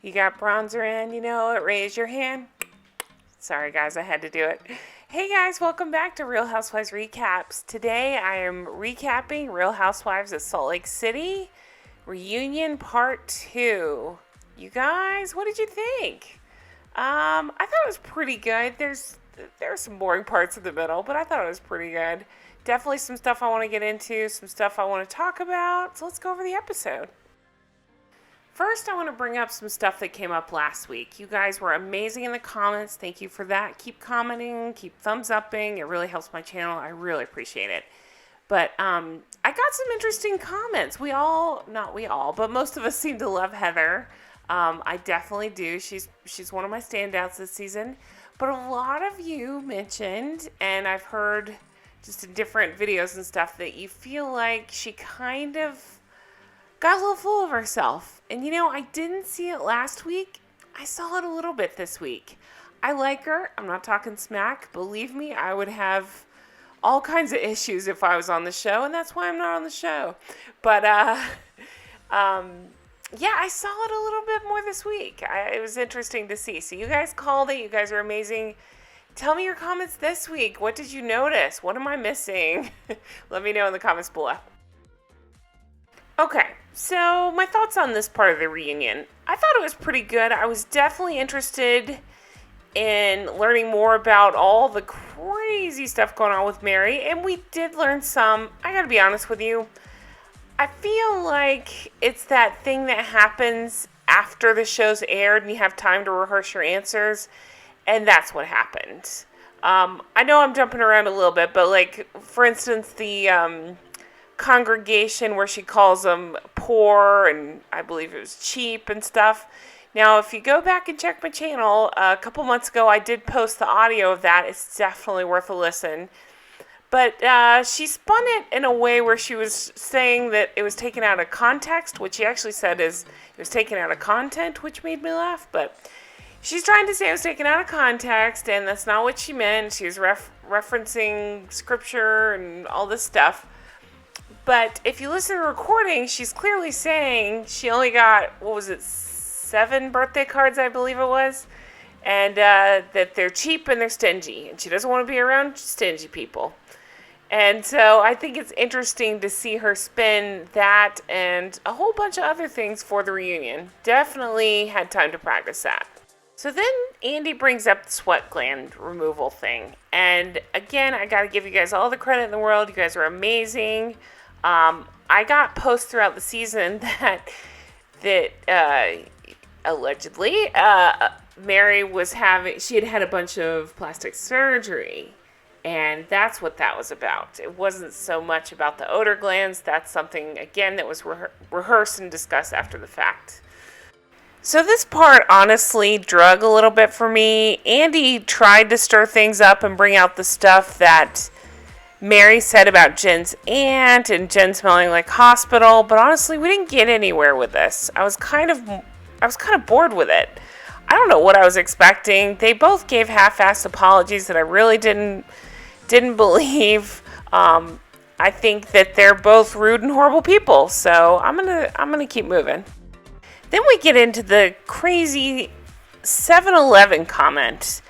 You got bronzer in, raise your hand. Sorry guys, I had to do it. Hey guys, welcome back to Real Housewives Recaps. Today I am recapping Real Housewives of Salt Lake City Reunion Part 2. You guys, what did you think? I thought it was pretty good. There are some boring parts in the middle, but I thought it was pretty good. Definitely some stuff I want to get into, some stuff I want to talk about. So let's go over the episode. First, I want to bring up some stuff that came up last week. You guys were amazing in the comments. Thank you for that. Keep commenting, keep thumbs upping. It really helps my channel. I really appreciate it. But I got some interesting comments. Not we all, but most of us seem to love Heather. I definitely do. She's one of my standouts this season. But a lot of you mentioned, and I've heard just in different videos and stuff, that you feel like she kind of got a little full of herself. And I didn't see it last week. I saw it a little bit this week. I like her. I'm not talking smack. Believe me, I would have all kinds of issues if I was on the show, and that's why I'm not on the show. But yeah, I saw it a little bit more this week. It was interesting to see. So you guys called it. You guys are amazing. Tell me your comments this week. What did you notice? What am I missing? Let me know in the comments below. Okay, so my thoughts on this part of the reunion. I thought it was pretty good. I was definitely interested in learning more about all the crazy stuff going on with Mary, and we did learn some. I gotta be honest with you. I feel like it's that thing that happens after the show's aired and you have time to rehearse your answers, and that's what happened. I know I'm jumping around a little bit, but like, for instance, the congregation where she calls them poor and I believe it was cheap and stuff. Now, if you go back and check my channel, a couple months ago I did post the audio of that. It's definitely worth a listen. But she spun it in a way where she was saying that it was taken out of context. What she actually said is it was taken out of content, which made me laugh. But she's trying to say it was taken out of context, and that's not what she meant. She was referencing scripture and all this stuff. But if you listen to the recording, she's clearly saying she only got, 7 birthday cards, I believe it was, and that they're cheap and they're stingy, and she doesn't want to be around stingy people. And so I think it's interesting to see her spin that and a whole bunch of other things for the reunion. Definitely had time to practice that. So then Andy brings up the sweat gland removal thing. And again, I got to give you guys all the credit in the world. You guys are amazing. I got posts throughout the season that allegedly Mary was she had a bunch of plastic surgery, and that's what that was about. It wasn't so much about the odor glands. That's something, again, that was rehearsed and discussed after the fact. So this part honestly drug a little bit for me. Andy tried to stir things up and bring out the stuff that Mary said about Jen's aunt and Jen smelling like hospital, but honestly, we didn't get anywhere with this. I was kind of bored with it. I don't know what I was expecting. They both gave half-assed apologies that I really didn't believe. I think that they're both rude and horrible people, so I'm gonna keep moving. Then we get into the crazy 7-Eleven comment.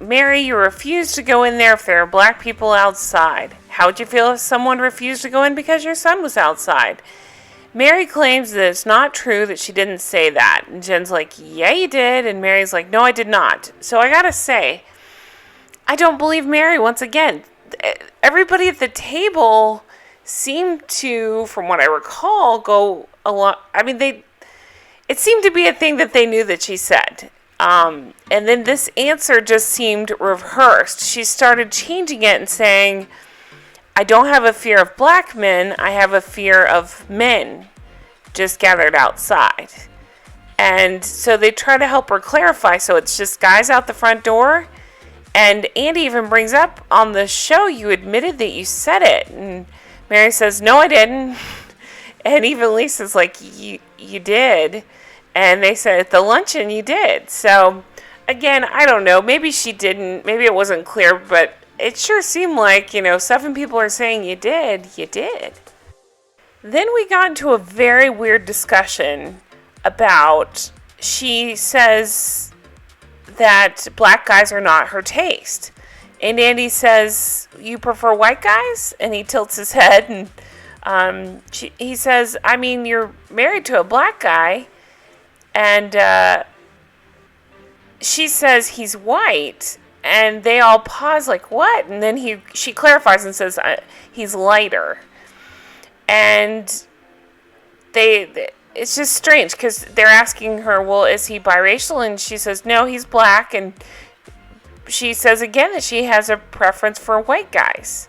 Mary, you refused to go in there if there are black people outside. How would you feel if someone refused to go in because your son was outside? Mary claims that it's not true, that she didn't say that. And Jen's like, yeah, you did. And Mary's like, no, I did not. So I gotta say, I don't believe Mary once again. Everybody at the table seemed to, from what I recall, go a lot. I mean, it seemed to be a thing that they knew that she said. And then this answer just seemed reversed. She started changing it and saying, I don't have a fear of black men, I have a fear of men just gathered outside. And so they try to help her clarify, so it's just guys out the front door. And Andy even brings up on the show, you admitted that you said it. And Mary says, no, I didn't. And even Lisa's like, you did. And they said at the luncheon you did. So, again, I don't know. Maybe she didn't. Maybe it wasn't clear. But it sure seemed like, 7 people are saying you did. You did. Then we got into a very weird discussion about she says that black guys are not her taste. And Andy says, you prefer white guys? And he tilts his head, and he says, I mean, you're married to a black guy. And she says he's white. And they all pause like, what? And then she clarifies and says, he's lighter. And it's just strange because they're asking her, well, is he biracial? And she says, no, he's black. And she says again that she has a preference for white guys.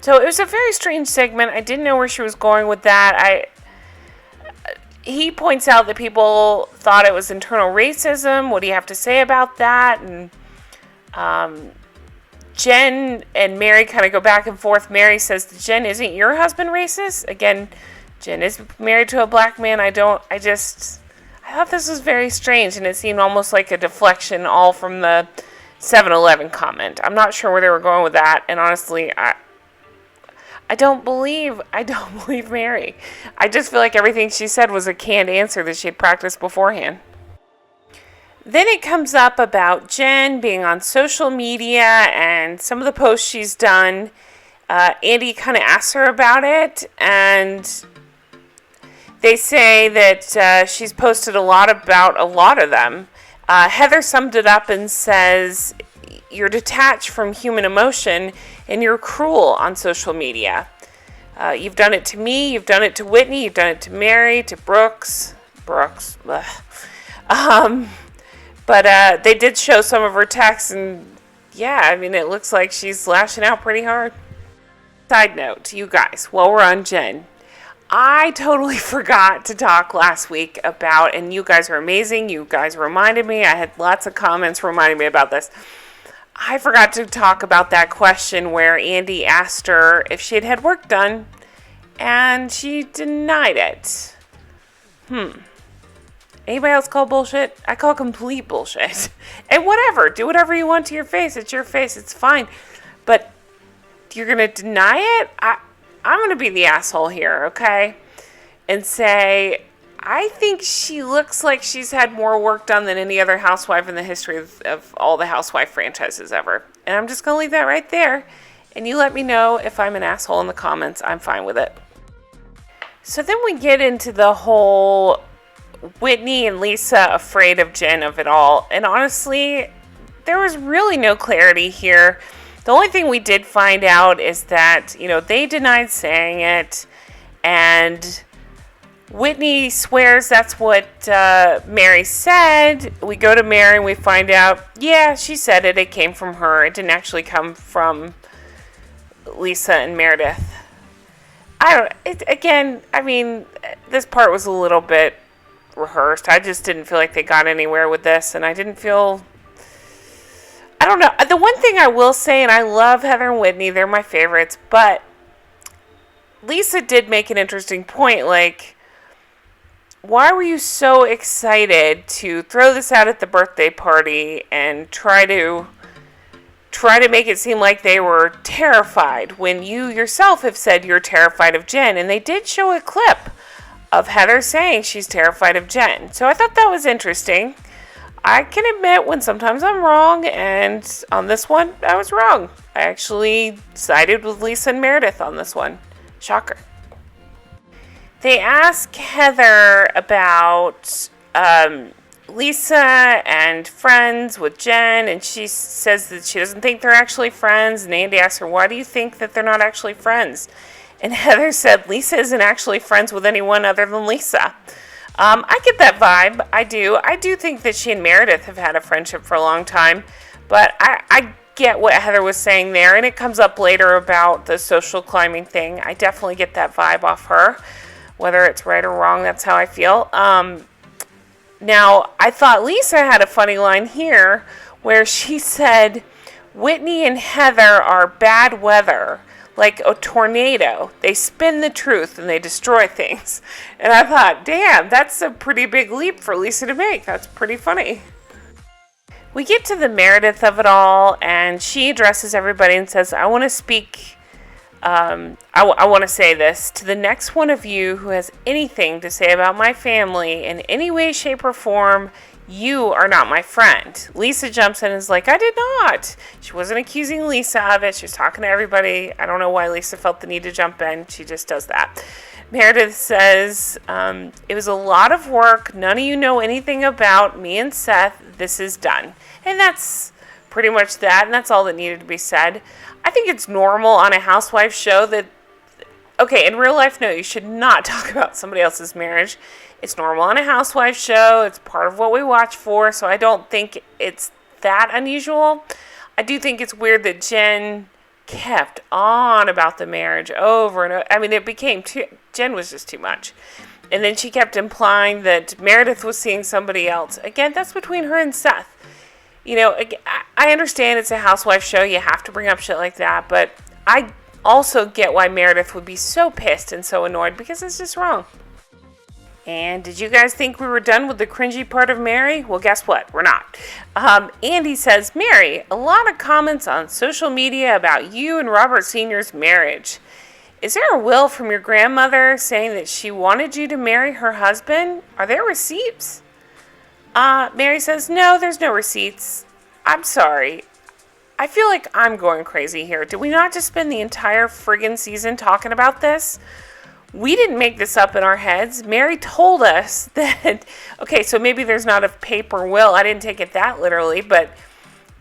So it was a very strange segment. I didn't know where she was going with that. He points out that people thought it was internal racism. What do you have to say about that? And Jen and Mary kind of go back and forth. Mary says to Jen, isn't your husband racist? Again, Jen is married to a black man. I thought this was very strange, and it seemed almost like a deflection all from the 7-Eleven comment. I'm not sure where they were going with that, and honestly, I don't believe Mary. I just feel like everything she said was a canned answer that she had practiced beforehand. Then it comes up about Jen being on social media and some of the posts she's done. Andy kind of asks her about it, and they say that she's posted a lot about a lot of them. Heather summed it up and says, you're detached from human emotion and you're cruel on social media. You've done it to me, you've done it to Whitney, you've done it to Mary, to Brooks. But they did show some of her texts, and yeah, I mean, it looks like she's lashing out pretty hard. Side note, you guys, while we're on Jen, I totally forgot to talk last week about, and you guys are amazing, you guys reminded me, I had lots of comments reminding me about this. I forgot to talk about that question where Andy asked her if she had had work done, and she denied it. Anybody else call bullshit? I call complete bullshit. And whatever, do whatever you want to your face. It's your face, it's fine. But you're going to deny it? I'm going to be the asshole here, okay? And say, I think she looks like she's had more work done than any other housewife in the history of all the housewife franchises ever. And I'm just going to leave that right there. And you let me know if I'm an asshole in the comments. I'm fine with it. So then we get into the whole Whitney and Lisa afraid of Jen of it all. And honestly, there was really no clarity here. The only thing we did find out is that, they denied saying it. And Whitney swears that's what Mary said. We go to Mary and we find out, yeah, she said it. It came from her. It didn't actually come from Lisa and Meredith. This part was a little bit rehearsed. I just didn't feel like they got anywhere with this, and I don't know. The one thing I will say, and I love Heather and Whitney, they're my favorites, but Lisa did make an interesting point, like, why were you so excited to throw this out at the birthday party and try to make it seem like they were terrified when you yourself have said you're terrified of Jen? And they did show a clip of Heather saying she's terrified of Jen. So I thought that was interesting. I can admit when sometimes I'm wrong, and on this one, I was wrong. I actually sided with Lisa and Meredith on this one. Shocker. They ask Heather about Lisa and friends with Jen, and she says that she doesn't think they're actually friends. And Andy asks her, why do you think that they're not actually friends? And Heather said, Lisa isn't actually friends with anyone other than Lisa. I get that vibe. I do. I do think that she and Meredith have had a friendship for a long time. But I get what Heather was saying there. And it comes up later about the social climbing thing. I definitely get that vibe off her. Whether it's right or wrong, that's how I feel. Now, I thought Lisa had a funny line here where she said, Whitney and Heather are bad weather. Like a tornado. They spin the truth and they destroy things. And I thought, damn, that's a pretty big leap for Lisa to make. That's pretty funny. We get to the Meredith of it all, and she addresses everybody and says, I want to speak I want to say this to the next one of you who has anything to say about my family in any way, shape, or form. You are not my friend. Lisa jumps in and is like, I did not. She wasn't accusing Lisa of it. She was talking to everybody. I don't know why Lisa felt the need to jump in. She just does that. Meredith says, it was a lot of work. None of you know anything about me and Seth. This is done. And that's pretty much that. And that's all that needed to be said. I think it's normal on a housewife show that, okay, in real life, no, you should not talk about somebody else's marriage. It's normal on a housewife show. It's part of what we watch for, so I don't think it's that unusual. I do think it's weird that Jen kept on about the marriage over and over. I mean, Jen was just too much. And then she kept implying that Meredith was seeing somebody else. Again, that's between her and Seth. You know, I understand it's a housewife show. You have to bring up shit like that. But I also get why Meredith would be so pissed and so annoyed because it's just wrong. And did you guys think we were done with the cringy part of Mary? Well, guess what? We're not. Andy says, Mary, a lot of comments on social media about you and Robert Sr.'s marriage. Is there a will from your grandmother saying that she wanted you to marry her husband? Are there receipts? Mary says, no, there's no receipts. I'm sorry. I feel like I'm going crazy here. Did we not just spend the entire friggin' season talking about this? We didn't make this up in our heads. Mary told us that, okay, so maybe there's not a paper will. I didn't take it that literally, but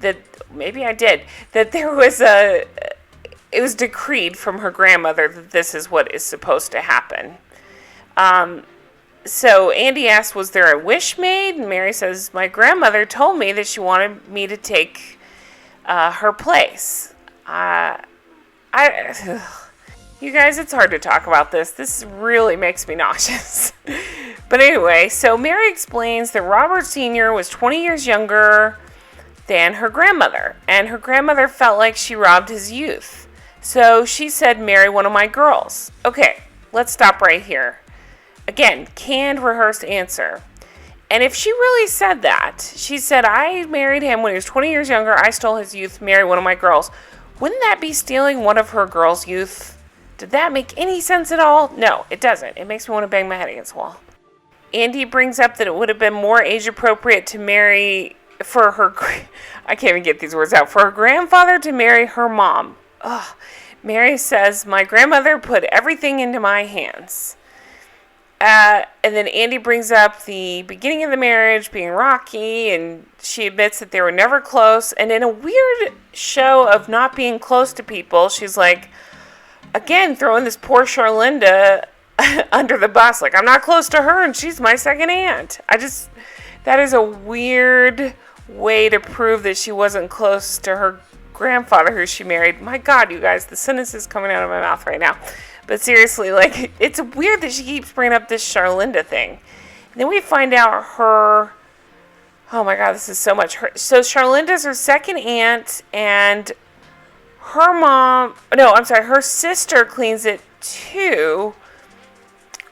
that maybe I did. That there was it was decreed from her grandmother that this is what is supposed to happen. So Andy asks, was there a wish made? And Mary says, my grandmother told me that she wanted me to take her place. You guys, it's hard to talk about this. This really makes me nauseous. But anyway, so Mary explains that Robert Sr. was 20 years younger than her grandmother, and her grandmother felt like she robbed his youth. So she said, marry one of my girls. Okay, let's stop right here. Again, canned, rehearsed answer. And if she really said that, she said, I married him when he was 20 years younger, I stole his youth, marry one of my girls. Wouldn't that be stealing one of her girls' youth? Did that make any sense at all? No, it doesn't. It makes me want to bang my head against the wall. Andy brings up that it would have been more age appropriate to marry for her, I can't even get these words out, for her grandfather to marry her mom. Ugh. Mary says, my grandmother put everything into my hands. And then Andy brings up the beginning of the marriage being rocky, and she admits that they were never close. And in a weird show of not being close to people, she's like, again, throwing this poor Charlinda under the bus. Like, I'm not close to her, and she's my second aunt. That is a weird way to prove that she wasn't close to her grandfather who she married. My God, you guys, the sentence is coming out of my mouth right now. But seriously, like, it's weird that she keeps bringing up this Charlinda thing. And then we find out her, oh my God, this is so much. So Charlinda's her second aunt, and her sister cleans it too,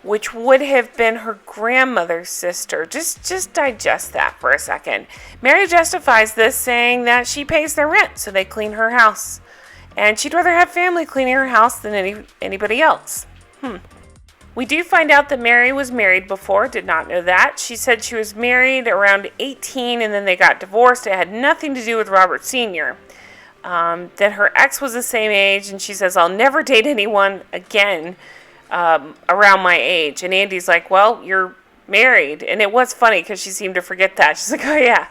which would have been her grandmother's sister. Just digest that for a second. Mary justifies this saying that she pays their rent, so they clean her house. And she'd rather have family cleaning her house than anybody else. We do find out that Mary was married before. Did not know that. She said she was married around 18 and then they got divorced. It had nothing to do with Robert Sr. That her ex was the same age, and she says, I'll never date anyone again around my age. And Andy's like, well, you're married. And it was funny because she seemed to forget that. She's like, oh yeah.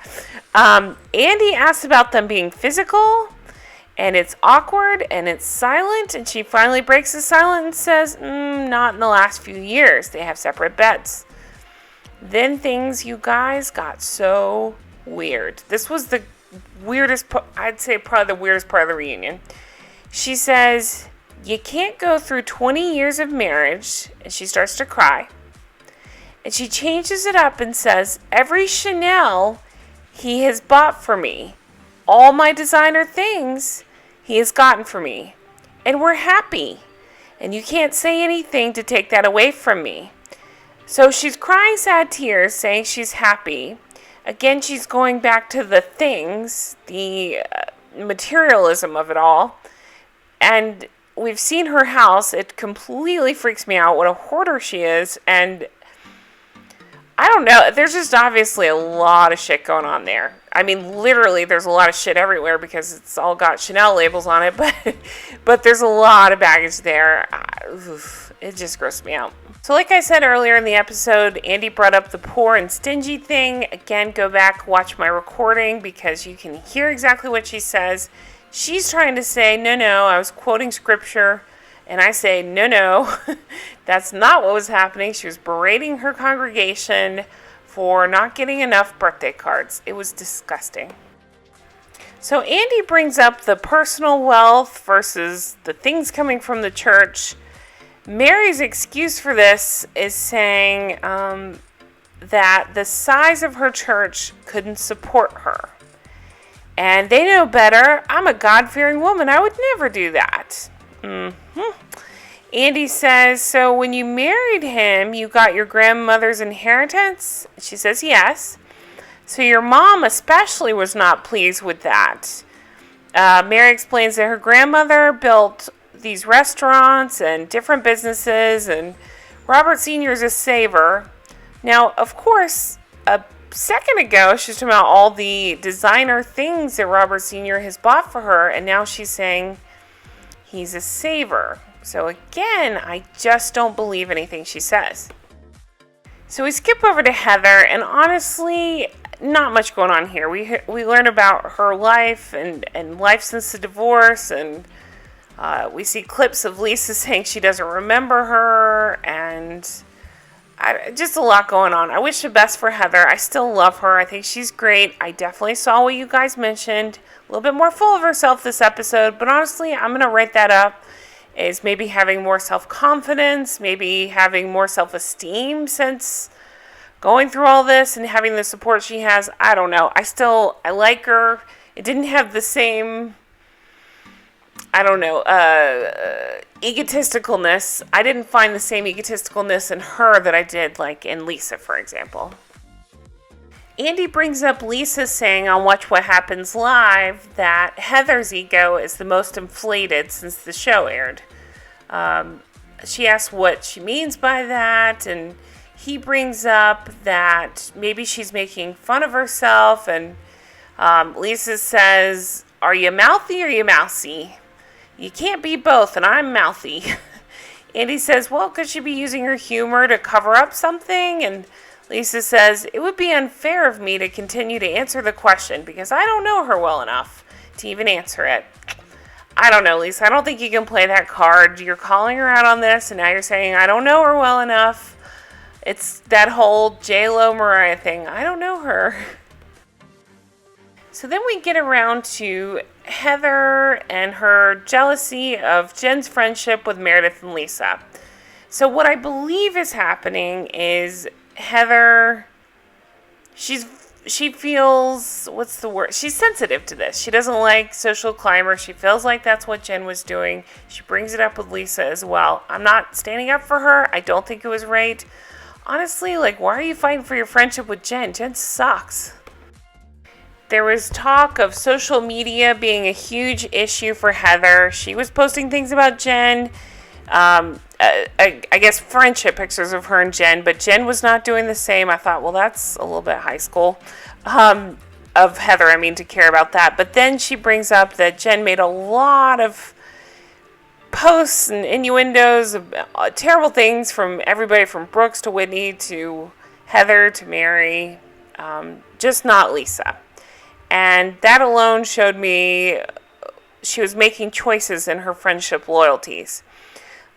Andy asks about them being physical, and it's awkward, and it's silent, and she finally breaks the silence and says, not in the last few years. They have separate beds. Then things, you guys, got so weird. This was the weirdest, I'd say probably the weirdest part of the reunion. She says, you can't go through 20 years of marriage, and she starts to cry. And she changes it up and says, every Chanel he has bought for me, all my designer things he has gotten for me, and we're happy. And you can't say anything to take that away from me. So she's crying sad tears, saying she's happy. Again, she's going back to the things, the materialism of it all. And we've seen her house. It completely freaks me out what a hoarder she is. And I don't know. There's just obviously a lot of shit going on there. I mean, literally, there's a lot of shit everywhere because it's all got Chanel labels on it. But there's a lot of baggage there. It just grossed me out. So like I said earlier in the episode, Andy brought up the poor and stingy thing. Again, go back, watch my recording because you can hear exactly what she says. She's trying to say, no, I was quoting scripture. And I say, no, that's not what was happening. She was berating her congregation for not getting enough birthday cards. It was disgusting. So Andy brings up the personal wealth versus the things coming from the church. Mary's excuse for this is saying that the size of her church couldn't support her. And they know better. I'm a God-fearing woman. I would never do that. Andy says, so when you married him, you got your grandmother's inheritance? She says, yes. So your mom especially was not pleased with that. Mary explains that her grandmother built these restaurants and different businesses, and Robert Sr. is a saver. Now, of course, a second ago, she was talking about all the designer things that Robert Sr. has bought for her, and now she's saying he's a saver. So again, I just don't believe anything she says. So we skip over to Heather, and honestly, not much going on here. We learn about her life and life since the divorce, and we see clips of Lisa saying she doesn't remember her, and just a lot going on. I wish the best for Heather. I still love her. I think she's great. I definitely saw what you guys mentioned. A little bit more full of herself this episode, but honestly, I'm going to write that up as maybe having more self-confidence, maybe having more self-esteem since going through all this and having the support she has. I don't know. I like her. It didn't have the same, egotisticalness. I didn't find the same egotisticalness in her that I did like in Lisa, for example. Andy brings up Lisa saying on Watch What Happens Live that Heather's ego is the most inflated since the show aired. She asks what she means by that, and he brings up that maybe she's making fun of herself, and Lisa says, are you mouthy or you mousy? You can't be both, and I'm mouthy. Andy says, well, could she be using her humor to cover up something? And Lisa says, it would be unfair of me to continue to answer the question because I don't know her well enough to even answer it. I don't know, Lisa. I don't think you can play that card. You're calling her out on this, and now you're saying, I don't know her well enough. It's that whole J-Lo Mariah thing. I don't know her. So then we get around to Heather and her jealousy of Jen's friendship with Meredith and Lisa. So what I believe is happening is Heather, she feels, what's the word? She's sensitive to this. She doesn't like social climber. She feels like that's what Jen was doing. She brings it up with Lisa as well. I'm not standing up for her. I don't think it was right. Honestly, why are you fighting for your friendship with Jen? Jen sucks. There was talk of social media being a huge issue for Heather. She was posting things about Jen. I guess friendship pictures of her and Jen, but Jen was not doing the same. I thought, well, that's a little bit high school of Heather, to care about that. But then she brings up that Jen made a lot of posts and innuendos of terrible things from everybody from Brooks to Whitney to Heather to Mary, just not Lisa. And that alone showed me she was making choices in her friendship loyalties.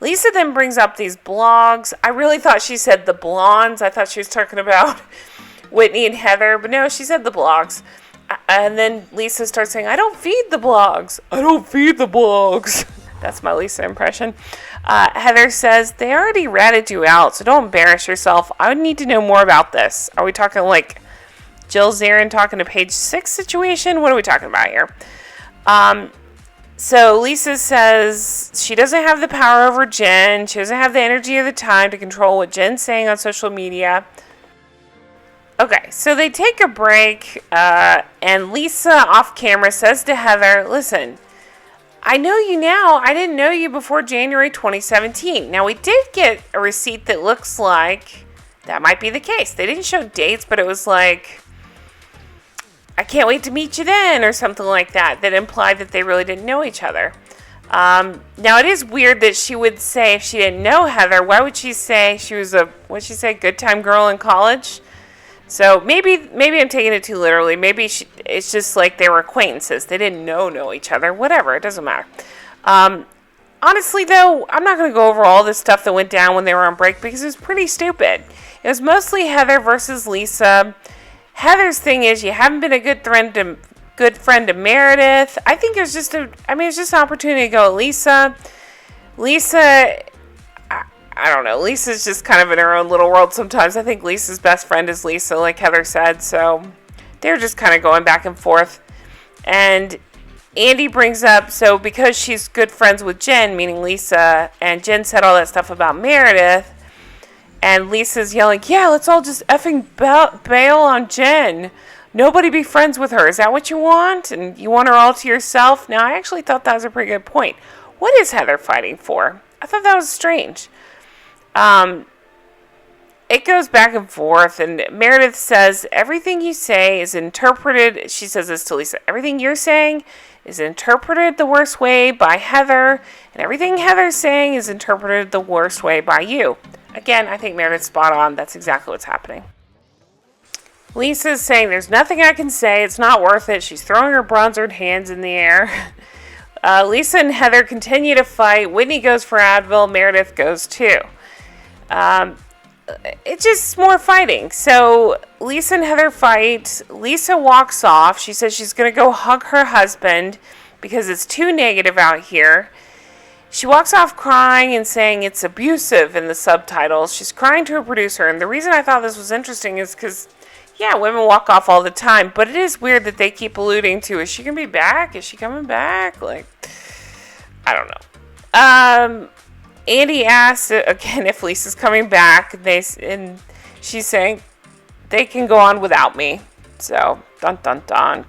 Lisa then brings up these blogs. I really thought she said the blondes. I thought she was talking about Whitney and Heather, but no, she said the blogs. And then Lisa starts saying, I don't feed the blogs. I don't feed the blogs. That's my Lisa impression. Heather says, they already ratted you out, so don't embarrass yourself. I would need to know more about this. Are we talking Jill Zarin talking to Page 6 situation? What are we talking about here? So Lisa says she doesn't have the power over Jen. She doesn't have the energy or the time to control what Jen's saying on social media. Okay, so they take a break, and Lisa off camera says to Heather, listen, I know you now. I didn't know you before January 2017. Now, we did get a receipt that looks like that might be the case. They didn't show dates, but it was like, I can't wait to meet you then, or something like that, that implied that they really didn't know each other. Now, it is weird that she would say, if she didn't know Heather, why would she say she was what'd she say, good time girl in college? So maybe I'm taking it too literally. Maybe it's just like they were acquaintances. They didn't know each other. Whatever, it doesn't matter. Honestly, though, I'm not going to go over all this stuff that went down when they were on break because it was pretty stupid. It was mostly Heather versus Lisa. Heather's thing is, you haven't been a good friend to Meredith. I think it's just an opportunity to go at Lisa. Lisa, I don't know. Lisa's just kind of in her own little world sometimes. I think Lisa's best friend is Lisa, like Heather said. So they're just kind of going back and forth. And Andy brings up, so because she's good friends with Jen, meaning Lisa, and Jen said all that stuff about Meredith, and Lisa's yelling, yeah, let's all just effing bail on Jen. Nobody be friends with her. Is that what you want? And you want her all to yourself? Now, I actually thought that was a pretty good point. What is Heather fighting for? I thought that was strange. It goes back and forth, and Meredith says, everything you say is interpreted, she says this to Lisa, everything you're saying is interpreted the worst way by Heather, and everything Heather's saying is interpreted the worst way by you. Again, I think Meredith's spot on. That's exactly what's happening. Lisa's saying, there's nothing I can say, it's not worth it. She's throwing her bronzered hands in the air. Lisa and Heather continue to fight. Whitney goes for Advil, Meredith goes too. It's just more fighting. So Lisa and Heather fight. Lisa walks off. She says she's going to go hug her husband because it's too negative out here. She walks off crying and saying it's abusive in the subtitles. She's crying to her producer. And the reason I thought this was interesting is because, yeah, women walk off all the time. But it is weird that they keep alluding to, is she going to be back? Is she coming back? Like, I don't know. Andy asks again if Lisa's coming back, and she's saying they can go on without me. So, dun dun dun.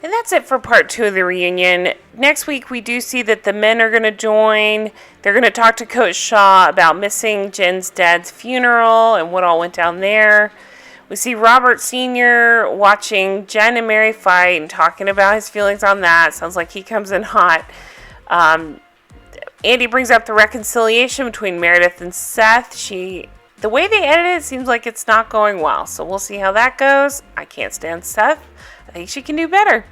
And that's it for part 2 of the reunion. Next week, we do see that the men are going to join. They're going to talk to Coach Shah about missing Jen's dad's funeral and what all went down there. We see Robert Sr. watching Jen and Mary fight and talking about his feelings on that. Sounds like he comes in hot. Andy brings up the reconciliation between Meredith and Seth. The way they edit it seems like it's not going well. So we'll see how that goes. I can't stand Seth. I think she can do better.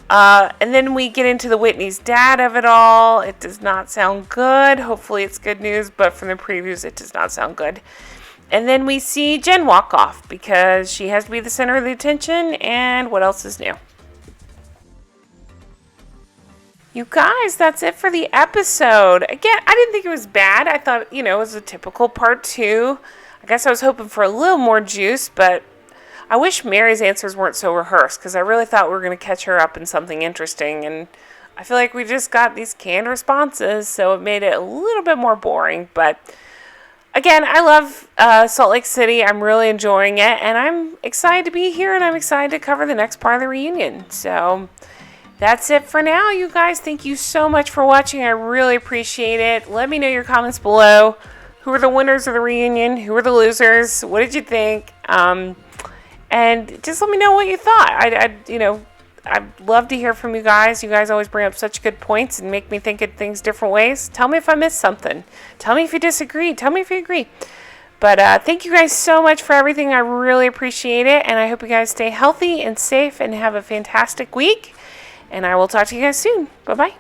And then we get into the Whitney's dad of it all. It does not sound good. Hopefully it's good news, but from the previews it does not sound good. And then we see Jen walk off because she has to be the center of the attention. And what else is new? You guys, that's it for the episode. Again, I didn't think it was bad. I thought, it was a typical part 2. I guess I was hoping for a little more juice, but I wish Mary's answers weren't so rehearsed because I really thought we were going to catch her up in something interesting. And I feel like we just got these canned responses, so it made it a little bit more boring. But again, I love Salt Lake City. I'm really enjoying it, and I'm excited to be here, and I'm excited to cover the next part of the reunion. So that's it for now, you guys. Thank you so much for watching. I really appreciate it. Let me know your comments below. Who are the winners of the reunion? Who are the losers? What did you think? And just let me know what you thought. I'd love to hear from you guys. You guys always bring up such good points and make me think of things different ways. Tell me if I missed something. Tell me if you disagree. Tell me if you agree. But thank you guys so much for everything. I really appreciate it. And I hope you guys stay healthy and safe and have a fantastic week. And I will talk to you guys soon. Bye-bye.